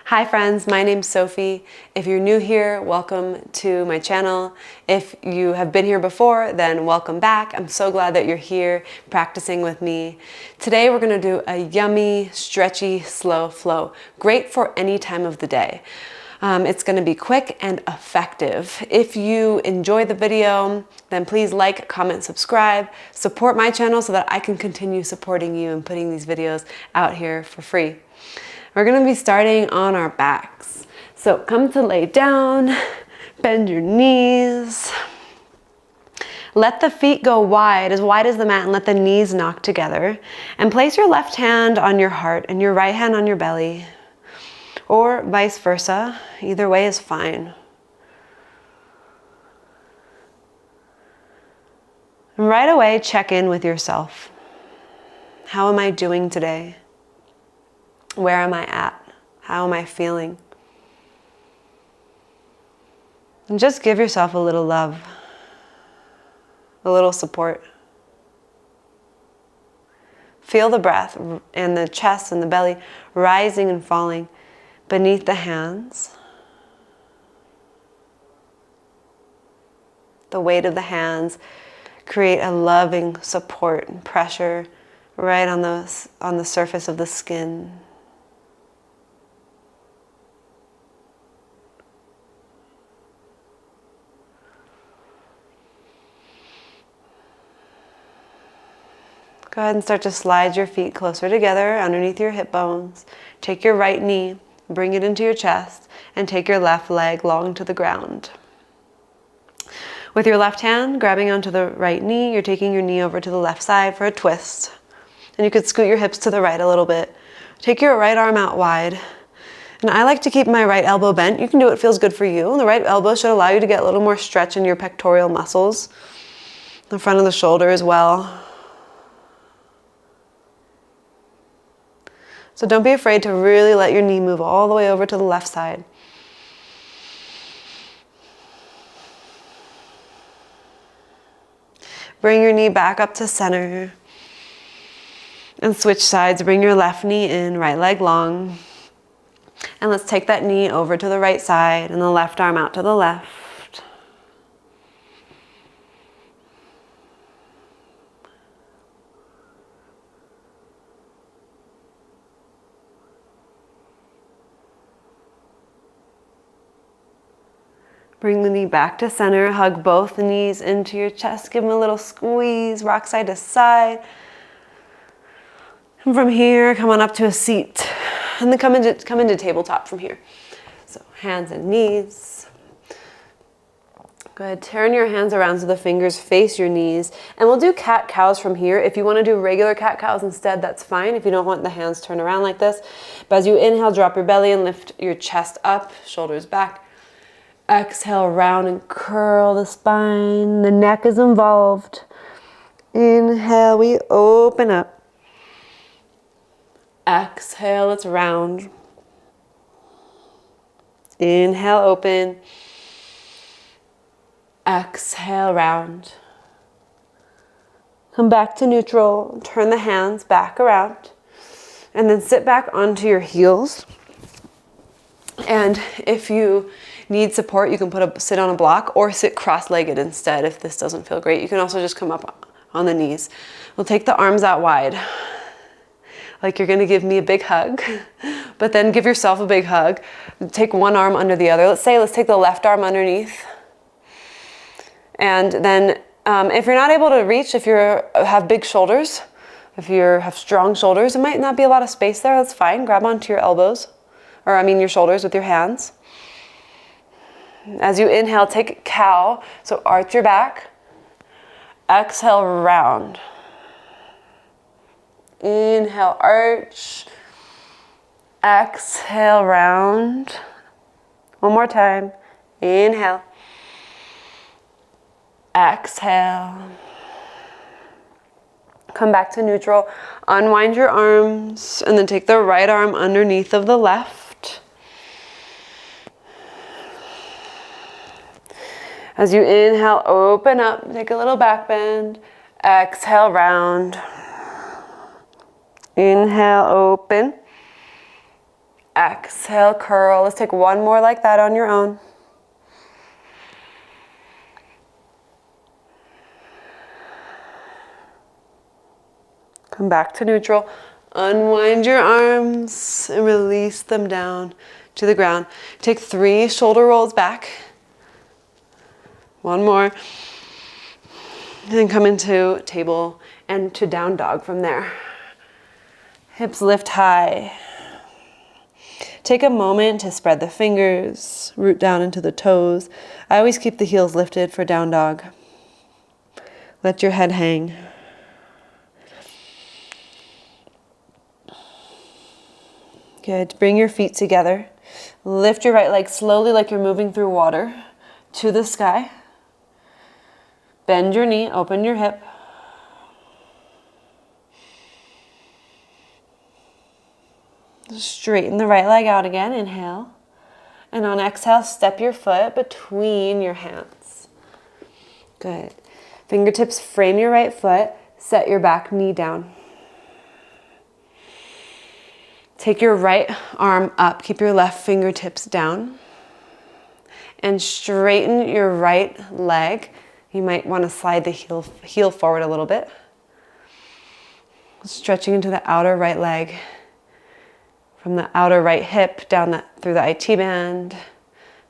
Hi friends, my name's Sophie. If you're new here, welcome to my channel. If you have been here before, then welcome back. I'm so glad that you're here practicing with me. Today we're gonna do a yummy, stretchy, slow flow. Great for any time of the day. It's gonna be quick and effective. If you enjoy the video, then please like, comment, subscribe, support my channel so that I can continue supporting you and putting these videos out here for free. We're gonna be starting on our backs. So come to lay down, bend your knees. Let the feet go wide as the mat, and let the knees knock together. And place your left hand on your heart and your right hand on your belly, or vice versa. Either way is fine. And right away, check in with yourself. How am I doing today? Where am I at? How am I feeling? And just give yourself a little love, a little support. Feel the breath and the chest and the belly rising and falling beneath the hands. The weight of the hands create a loving support and pressure right on the surface of the skin. Go ahead and start to slide your feet closer together underneath your hip bones. Take your right knee, bring it into your chest, and take your left leg long to the ground. With your left hand grabbing onto the right knee, you're taking your knee over to the left side for a twist. And you could scoot your hips to the right a little bit. Take your right arm out wide. And I like to keep my right elbow bent. You can do what feels good for you. The right elbow should allow you to get a little more stretch in your pectoral muscles, the front of the shoulder as well. So don't be afraid to really let your knee move all the way over to the left side. Bring your knee back up to center. And switch sides. Bring your left knee in, right leg long. And let's take that knee over to the right side and the left arm out to the left. Bring the knee back to center, hug both knees into your chest, give them a little squeeze, rock side to side. And from here, come on up to a seat. And then come into tabletop from here. So hands and knees. Go ahead, turn your hands around so the fingers face your knees. And we'll do cat-cows from here. If you want to do regular cat-cows instead, that's fine. If you don't want the hands turned around like this. But as you inhale, drop your belly and lift your chest up, shoulders back. Exhale, round and curl the spine. The neck is involved. Inhale, we open up. Exhale, it's round. Inhale, open. Exhale, round. Come back to neutral. Turn the hands back around. And then sit back onto your heels. And if you need support, you can sit on a block or sit cross-legged instead if this doesn't feel great. You can also just come up on the knees. We'll take the arms out wide, like you're gonna give me a big hug, but then give yourself a big hug. Take one arm under the other. Let's take the left arm underneath. And then if you're not able to reach, if you have big shoulders, if you have strong shoulders, it might not be a lot of space there, that's fine. Grab onto your elbows, your shoulders with your hands. As you inhale, take cow, so arch your back. Exhale, round. Inhale, arch. Exhale, round. One more time. Inhale. Exhale. Come back to neutral. Unwind your arms and then take the right arm underneath of the left. As you inhale, open up, take a little back bend. Exhale, round. Inhale, open. Exhale, curl. Let's take one more like that on your own. Come back to neutral. Unwind your arms and release them down to the ground. Take 3 shoulder rolls back. One more. And then come into table and to down dog from there. Hips lift high. Take a moment to spread the fingers, root down into the toes. I always keep the heels lifted for down dog. Let your head hang. Good. Bring your feet together. Lift your right leg slowly like you're moving through water to the sky. Bend your knee, open your hip. Straighten the right leg out again, inhale. And on exhale, step your foot between your hands. Good. Fingertips frame your right foot, set your back knee down. Take your right arm up, keep your left fingertips down. And straighten your right leg. You might want to slide the heel forward a little bit. Stretching into the outer right leg. From the outer right hip, down through the IT band,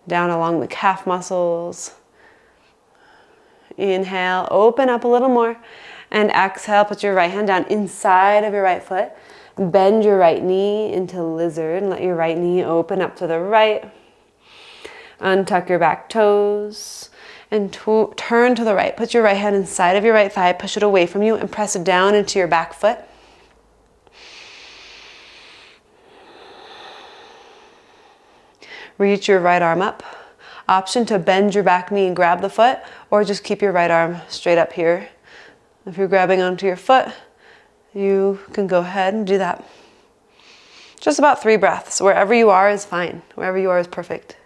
down along the calf muscles. Inhale, open up a little more. And exhale, put your right hand down inside of your right foot. Bend your right knee into lizard and let your right knee open up to the right. Untuck your back toes and turn to the right. Put your right hand inside of your right thigh, push it away from you and press it down into your back foot. Reach your right arm up. Option to bend your back knee and grab the foot, or just keep your right arm straight up here. If you're grabbing onto your foot, you can go ahead and do that. Just about 3 breaths. Wherever you are is fine. Wherever you are is perfect.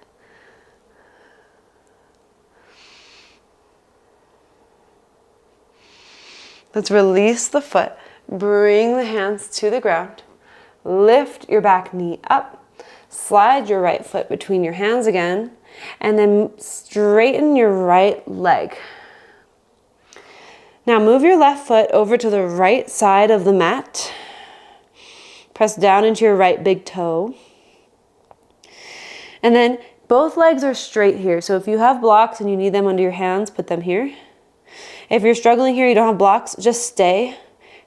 Let's release the foot. Bring the hands to the ground. Lift your back knee up. Slide your right foot between your hands again. And then straighten your right leg. Now move your left foot over to the right side of the mat. Press down into your right big toe. And then both legs are straight here. So if you have blocks and you need them under your hands, put them here. If you're struggling here, you don't have blocks, just stay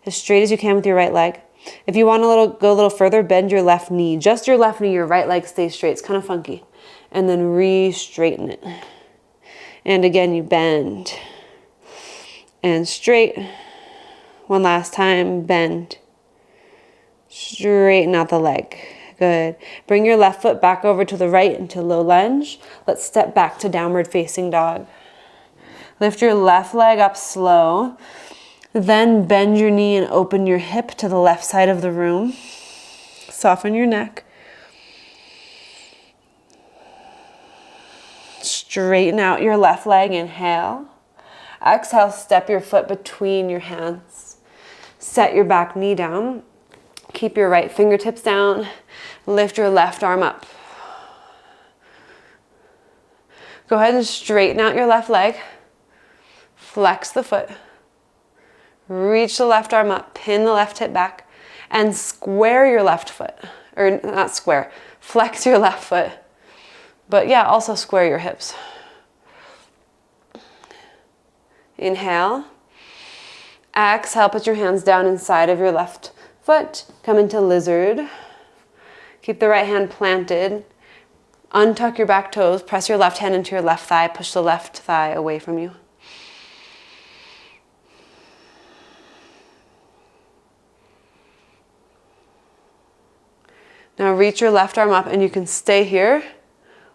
as straight as you can with your right leg. If you want to go a little further, bend your left knee. Just your left knee, your right leg stays straight. It's kind of funky. And then re-straighten it. And again, you bend. And straight. One last time, bend. Straighten out the leg. Good. Bring your left foot back over to the right into low lunge. Let's step back to downward facing dog. Lift your left leg up slow. Then bend your knee and open your hip to the left side of the room. Soften your neck. Straighten out your left leg, inhale. Exhale, step your foot between your hands. Set your back knee down. Keep your right fingertips down. Lift your left arm up. Go ahead and straighten out your left leg. Flex the foot. Reach the left arm up. Pin the left hip back. And square your left foot. Or not square. Flex your left foot. But yeah, also square your hips. Inhale. Exhale, put your hands down inside of your left foot. Come into lizard. Keep the right hand planted. Untuck your back toes. Press your left hand into your left thigh. Push the left thigh away from you. Now reach your left arm up and you can stay here.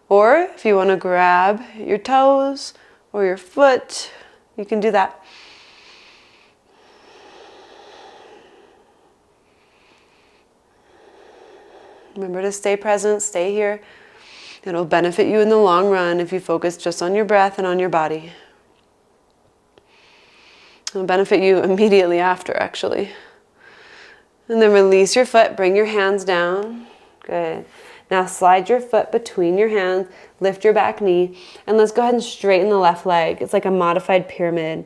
Or if you want to grab your toes or your foot, you can do that. Remember to stay present, stay here. It'll benefit you in the long run if you focus just on your breath and on your body. It'll benefit you immediately after, actually. And then release your foot, bring your hands down. Good. Now slide your foot between your hands, lift your back knee, and let's go ahead and straighten the left leg. It's like a modified pyramid.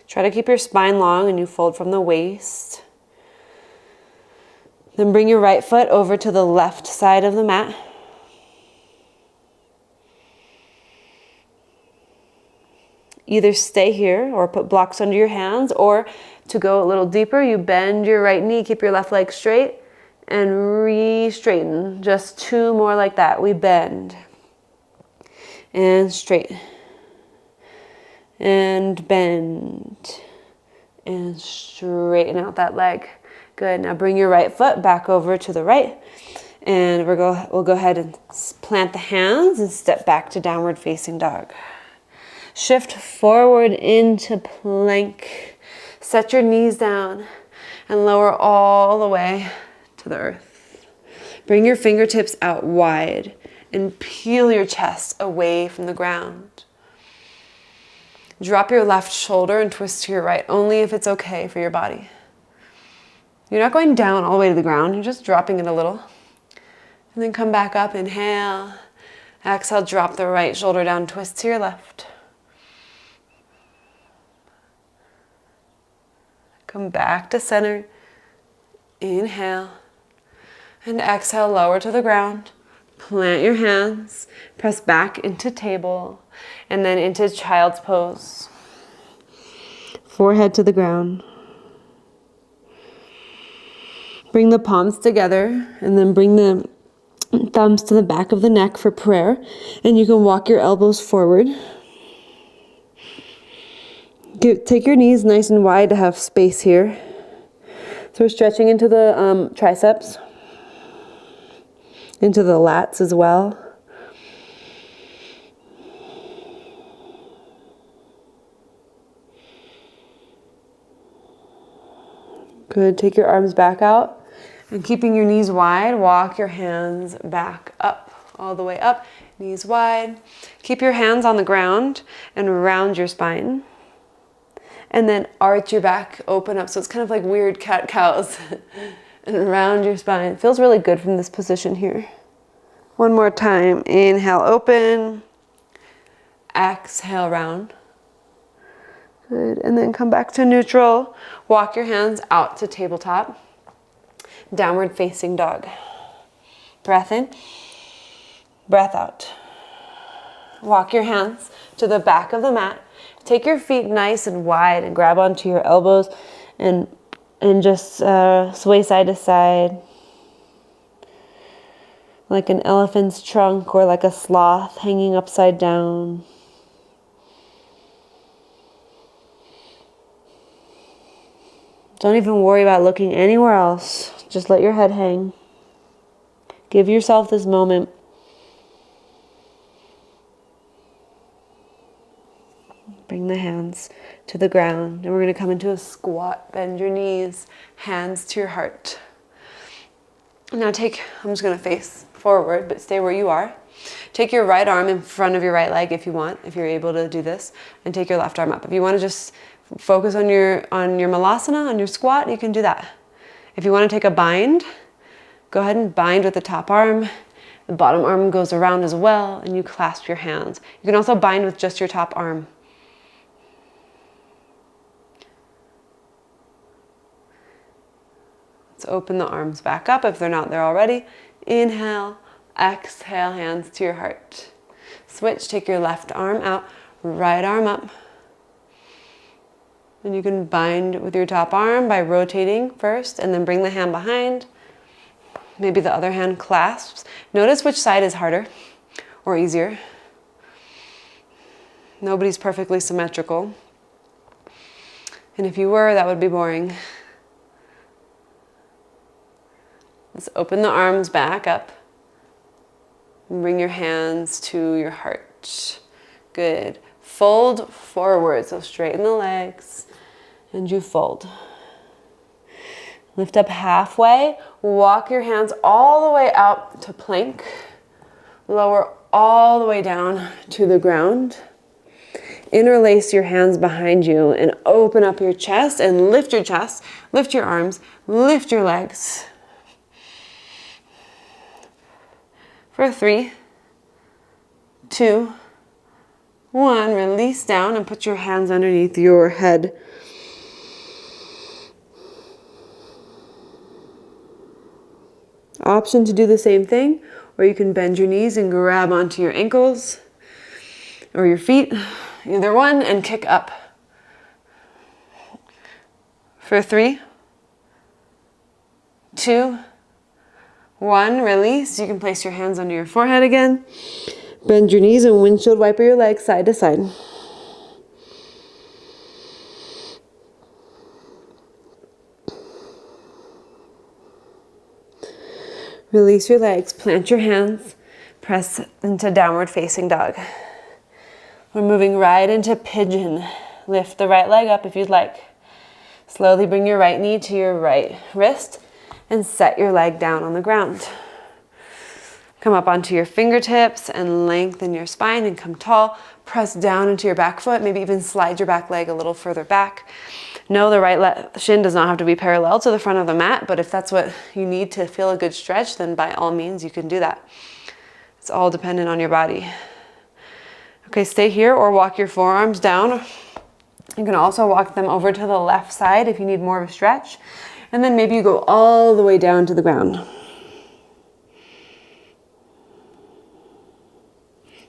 Try to keep your spine long and you fold from the waist. Then bring your right foot over to the left side of the mat. Either stay here or put blocks under your hands, or to go a little deeper, you bend your right knee, keep your left leg straight, and re-straighten. Just 2 more like that. We bend and straight and bend and straighten out that leg. Good. Now bring your right foot back over to the right, and we'll go ahead and plant the hands and step back to downward facing dog. Shift forward into plank. Set your knees down and lower all the way to the earth. Bring your fingertips out wide and peel your chest away from the ground. Drop your left shoulder and twist to your right, only if it's okay for your body. You're not going down all the way to the ground, you're just dropping it a little. And then come back up, inhale. Exhale, drop the right shoulder down, twist to your left. Come back to center. Inhale. And exhale, lower to the ground. Plant your hands. Press back into table. And then into child's pose. Forehead to the ground. Bring the palms together. And then bring the thumbs to the back of the neck for prayer. And you can walk your elbows forward. Take your knees nice and wide to have space here. So we're stretching into the triceps, into the lats as well. Good. Take your arms back out, and keeping your knees wide, walk your hands back up, all the way up, knees wide. Keep your hands on the ground and round your spine. And then arch your back, open up. So it's kind of like weird cat-cows. And round your spine. Feels really good from this position here. One more time. Inhale, open. Exhale, round. Good. And then come back to neutral. Walk your hands out to tabletop. Downward facing dog. Breath in. Breath out. Walk your hands to the back of the mat. Take your feet nice and wide and grab onto your elbows and just sway side to side like an elephant's trunk or like a sloth hanging upside down. Don't even worry about looking anywhere else. Just let your head hang. Give yourself this moment. Bring the hands to the ground, and we're going to come into a squat. Bend your knees, hands to your heart. Now I'm just going to face forward, but stay where you are. Take your right arm in front of your right leg if you want, if you're able to do this, and take your left arm up. If you want to just focus on your malasana, on your squat, you can do that. If you want to take a bind, go ahead and bind with the top arm. The bottom arm goes around as well, and you clasp your hands. You can also bind with just your top arm. Let's open the arms back up if they're not there already. Inhale, exhale, hands to your heart. Switch, take your left arm out, right arm up. And you can bind with your top arm by rotating first and then bring the hand behind. Maybe the other hand clasps. Notice which side is harder or easier. Nobody's perfectly symmetrical. And if you were, that would be boring. Let's open the arms back up. And bring your hands to your heart. Good. Fold forward, so straighten the legs. And you fold. Lift up halfway. Walk your hands all the way out to plank. Lower all the way down to the ground. interlace your hands behind you and open up your chest and lift your chest, lift your arms, lift your legs. For 3, 2, 1, release down and put your hands underneath your head. Option to do the same thing, or you can bend your knees and grab onto your ankles or your feet, either one, and kick up. For 3, 2, 1, release. You can place your hands under your forehead again. Bend your knees and windshield wiper your legs side to side. Release your legs, plant your hands, press into downward facing dog. We're moving right into pigeon. Lift the right leg up if you'd like. Slowly bring your right knee to your right wrist and set your leg down on the ground. Come up onto your fingertips and lengthen your spine and come tall. Press down into your back foot, maybe even slide your back leg a little further back. No, the right shin does not have to be parallel to the front of the mat, but if that's what you need to feel a good stretch, then by all means you can do that. It's all dependent on your body. Okay, stay here or walk your forearms down. You can also walk them over to the left side if you need more of a stretch. And then maybe you go all the way down to the ground.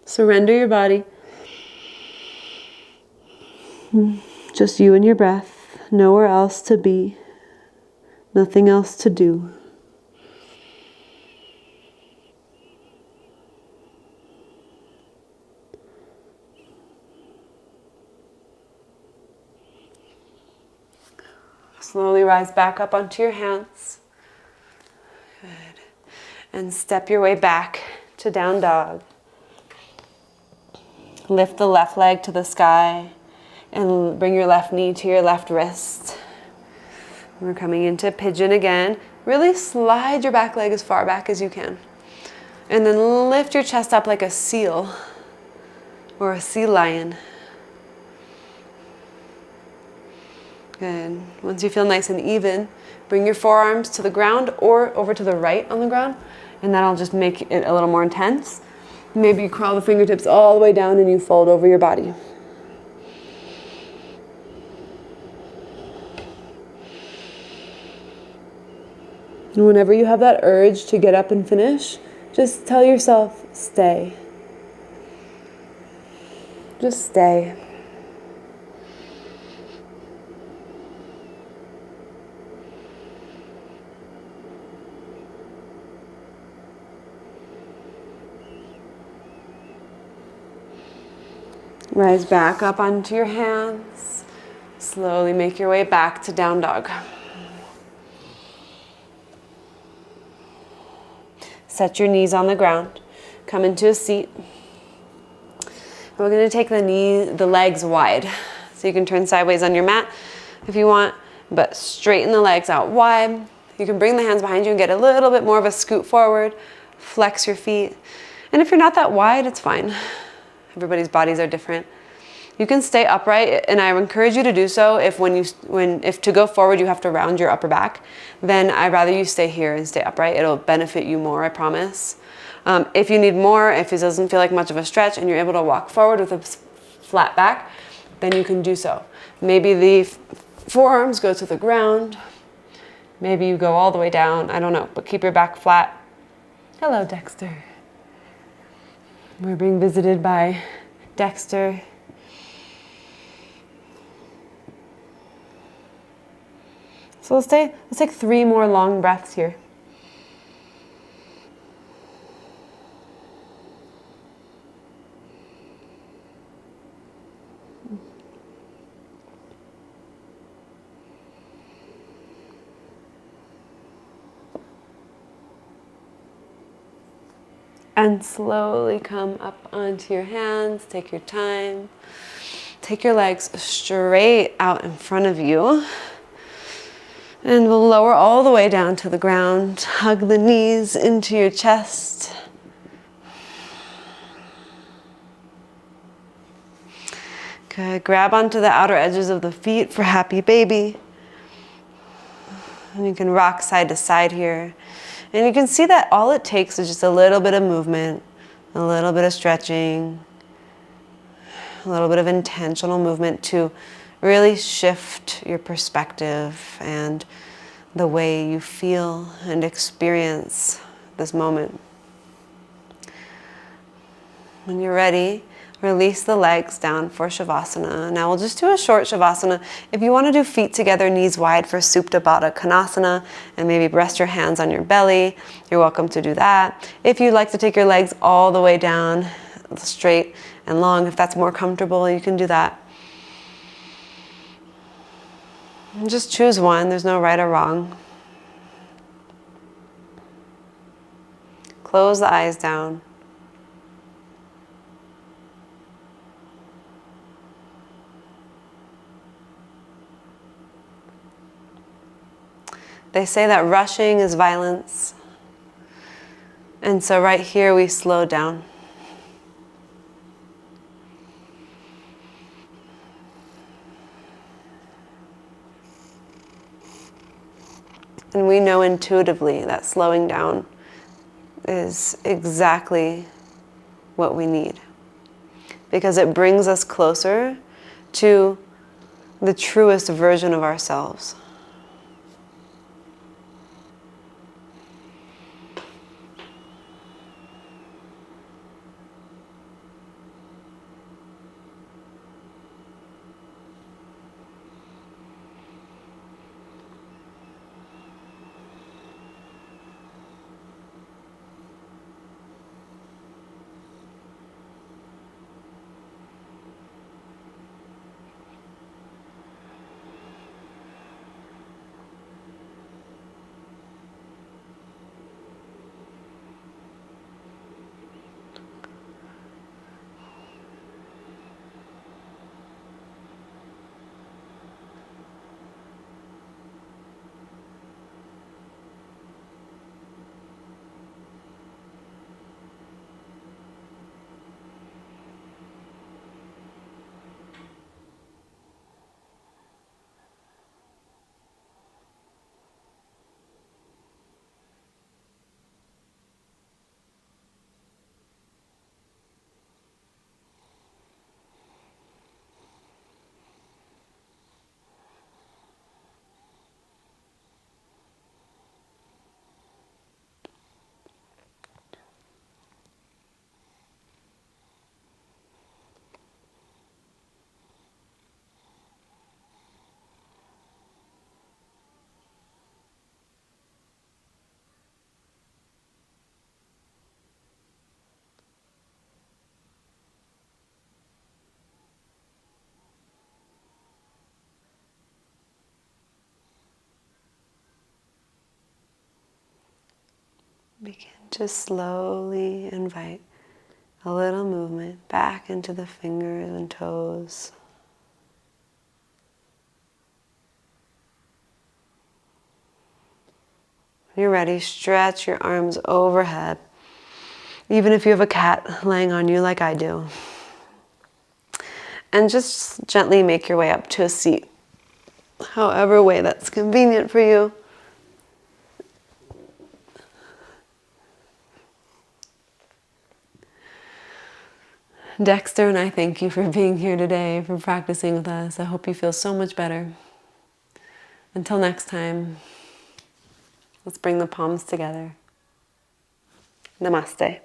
Surrender your body. Just you and your breath. Nowhere else to be. Nothing else to do. Slowly rise back up onto your hands. Good. And step your way back to down dog. Lift the left leg to the sky and bring your left knee to your left wrist. We're coming into pigeon again. Really slide your back leg as far back as you can. And then lift your chest up like a seal or a sea lion. Good. Once you feel nice and even, bring your forearms to the ground or over to the right on the ground, and that'll just make it a little more intense. Maybe you crawl the fingertips all the way down and you fold over your body. And whenever you have that urge to get up and finish, just tell yourself, stay. Just stay. Rise back up onto your hands. Slowly make your way back to down dog. Set your knees on the ground. Come into a seat. And we're going to take the legs wide. So you can turn sideways on your mat if you want, but straighten the legs out wide. You can bring the hands behind you and get a little bit more of a scoot forward. Flex your feet. And if you're not that wide, it's fine. Everybody's bodies are different. You can stay upright, and I encourage you to do so. If to go forward you have to round your upper back, then I'd rather you stay here and stay upright. It'll benefit you more, I promise. If you need more, if it doesn't feel like much of a stretch and you're able to walk forward with a flat back, then you can do so. Maybe the forearms go to the ground. Maybe you go all the way down. I don't know, but keep your back flat. Hello, Dexter. We're being visited by Dexter. So let's take 3 more long breaths here. And slowly come up onto your hands. Take your time. Take your legs straight out in front of you. And we'll lower all the way down to the ground. Hug the knees into your chest. Good. Grab onto the outer edges of the feet for happy baby. And you can rock side to side here. And you can see that all it takes is just a little bit of movement, a little bit of stretching, a little bit of intentional movement to really shift your perspective and the way you feel and experience this moment. When you're ready, release the legs down for Shavasana. Now we'll just do a short Shavasana. If you want to do feet together, knees wide for Supta Baddha Konasana, and maybe rest your hands on your belly, you're welcome to do that. If you'd like to take your legs all the way down, straight and long, if that's more comfortable, you can do that. And just choose one, there's no right or wrong. Close the eyes down. They say that rushing is violence. And so right here we slow down. And we know intuitively that slowing down is exactly what we need, because it brings us closer to the truest version of ourselves. Begin to slowly invite a little movement back into the fingers and toes. When you're ready, stretch your arms overhead, even if you have a cat laying on you like I do. And just gently make your way up to a seat, however way that's convenient for you. Dexter and I thank you for being here today, for practicing with us. I hope you feel so much better. Until next time, let's bring the palms together. Namaste.